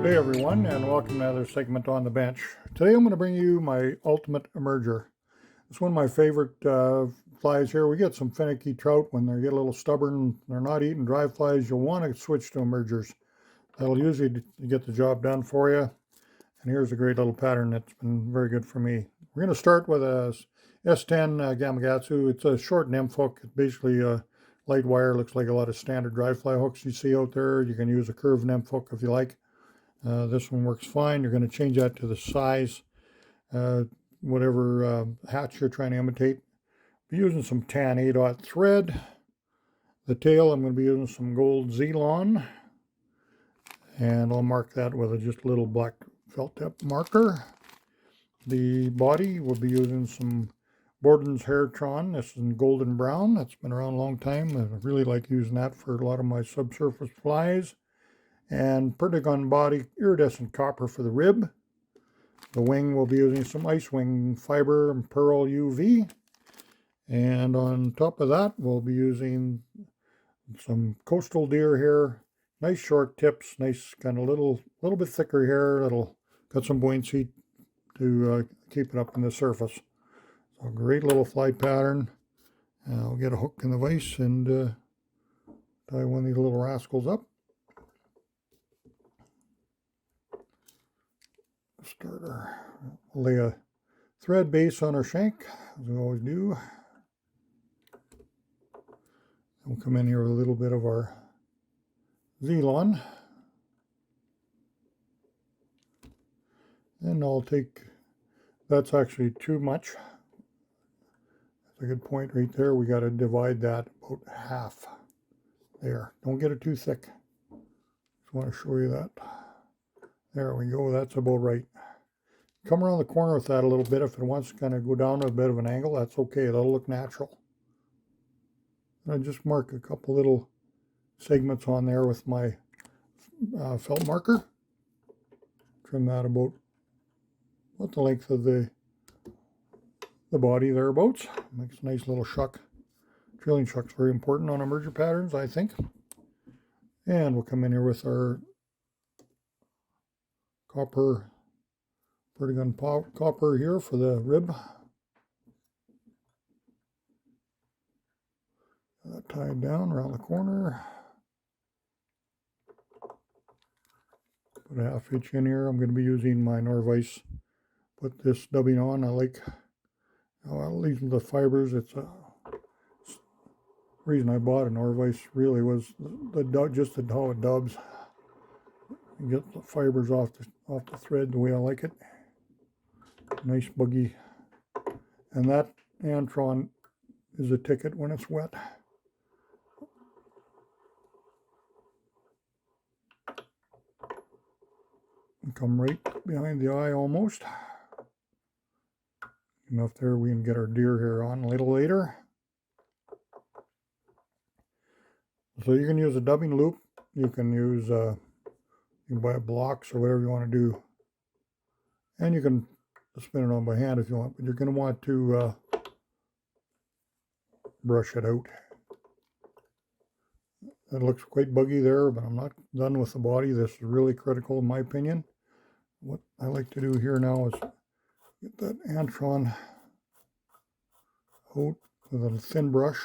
Hey everyone, and welcome to another segment on the bench. Today I'm going to bring you my ultimate emerger. It's one of my favorite flies here. We get some finicky trout when they get a little stubborn, they're not eating dry flies. You'll want to switch to emergers. That'll usually get the job done for you. And here's a great little pattern that's been very good for me. We're going to start with a S10 Gamakatsu. It's a short nymph hook. It's basically a light wire. Looks like a lot of standard dry fly hooks you see out there. You can use a curved nymph hook if you like. This one works fine. You're going to change that to the size, whatever hatch you're trying to imitate. Be using some tan A-dot thread. The tail, I'm going to be using some gold Z-Lon, and I'll mark that with just a little black felt tip marker. The body, we'll be using some Borden's Hairtron. This is in golden brown. That's been around a long time. I really like using that for a lot of my subsurface flies. And Perdigon body iridescent copper for the rib. The wing, we'll be using some ice wing fiber and pearl UV. And on top of that, we'll be using some coastal deer hair. Nice short tips, nice kind of little bit thicker hair that'll got some buoyancy to keep it up in the surface. So great little fly pattern. I'll get a hook in the vise and tie one of these little rascals up. Starter. We'll lay a thread base on our shank, as we always do. We'll come in here with a little bit of our Z-Lon. And I'll take, that's actually too much. That's a good point right there. We got to divide that about half. There. Don't get it too thick. Just want to show you that. There we go. That's about right. Come around the corner with that a little bit. If it wants to kind of go down a bit of an angle, that's okay. That'll look natural. And I just mark a couple little segments on there with my felt marker. Trim that about the length of the body thereabouts. Makes a nice little shuck. Trailing shuck's very important on emerger patterns, I think. And we'll come in here with our copper, Perdigon copper here for the rib. That tied down around the corner. Put a ½ inch in here. I'm going to be using my Norvise. Put this dubbing on. I like how it leaves the fibers. It's a reason I bought a Norvise really was just how it dubs. You get the fibers off the thread the way I like it. Nice buggy. And that Antron is a ticket when it's wet. And come right behind the eye almost. Enough there we can get our deer hair on a little later. So you can use a dubbing loop. You can use you can buy blocks or whatever you want to do. And you can spin it on by hand if you want, but you're going to want to brush it out. It looks quite buggy there, but I'm not done with the body. This is really critical in my opinion. What I like to do here now is get that Antron out with a thin brush.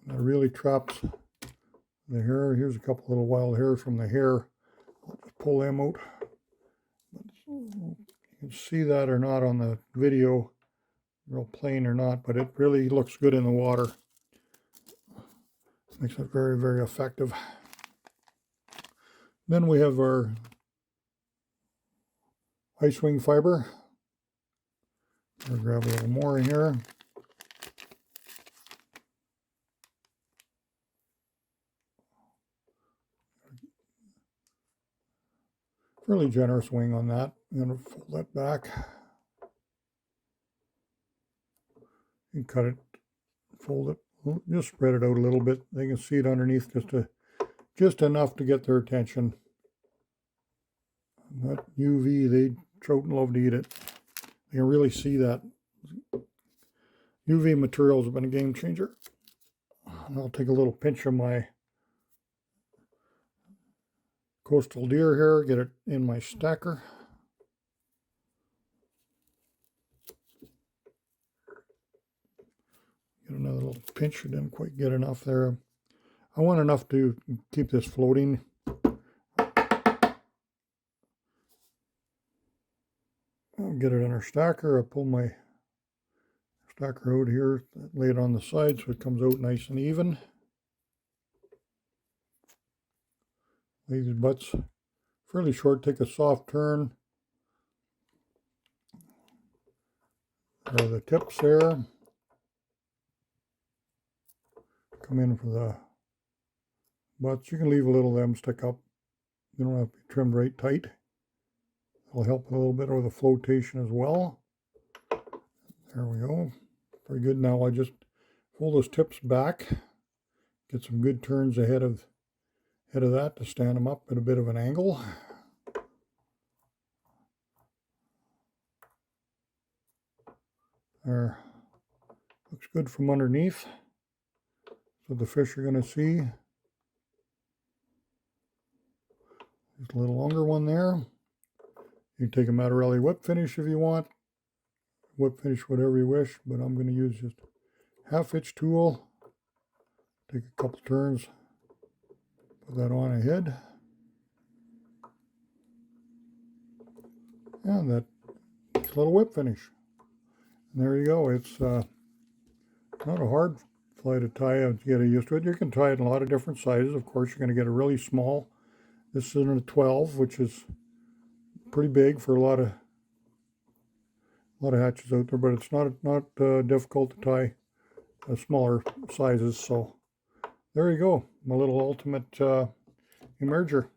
And it really traps the hair. Here's a couple little wild hairs from the hair. I'll just pull them out. You can see that or not on the video, real plain or not, but it really looks good in the water. Makes it very, very effective. Then we have our ice wing fiber. I'll grab a little more in here. Really generous wing on that. I'm going to fold that back. And cut it, fold it, just spread it out a little bit. They can see it underneath just enough to get their attention. And that UV, trout love to eat it. You can really see that. UV materials have been a game changer. And I'll take a little pinch of my coastal deer here, get it in my stacker. Get another little pinch, it didn't quite get enough there. I want enough to keep this floating. I'll get it in our stacker. I pull my stacker out here, lay it on the side so it comes out nice and even. Lay these butts fairly short, take a soft turn. There are the tips there. Come in for the butts. You can leave a little of them stick up. You don't have to be trimmed right tight. It'll help a little bit with the flotation as well. There we go. Very good. Now I just pull those tips back. Get some good turns ahead of that to stand them up at a bit of an angle. There. Looks good from underneath. So the fish are going to see. Just a little longer one there. You can take a Mattarelli whip finish if you want. Whip finish whatever you wish, but I'm going to use just half-inch tool. Take a couple turns. Put that on ahead. And that little whip finish. And there you go. It's not a hard fly to tie to get used to it. You can tie it in a lot of different sizes. Of course, you're going to get a really small. This is in a 12, which is pretty big for a lot of hatches out there, but it's not difficult to tie smaller sizes. So there you go, my little ultimate emerger.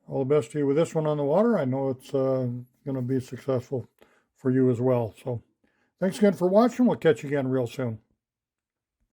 All the best to you with this one on the water. I know it's going to be successful for you as well. So thanks again for watching. We'll catch you again real soon.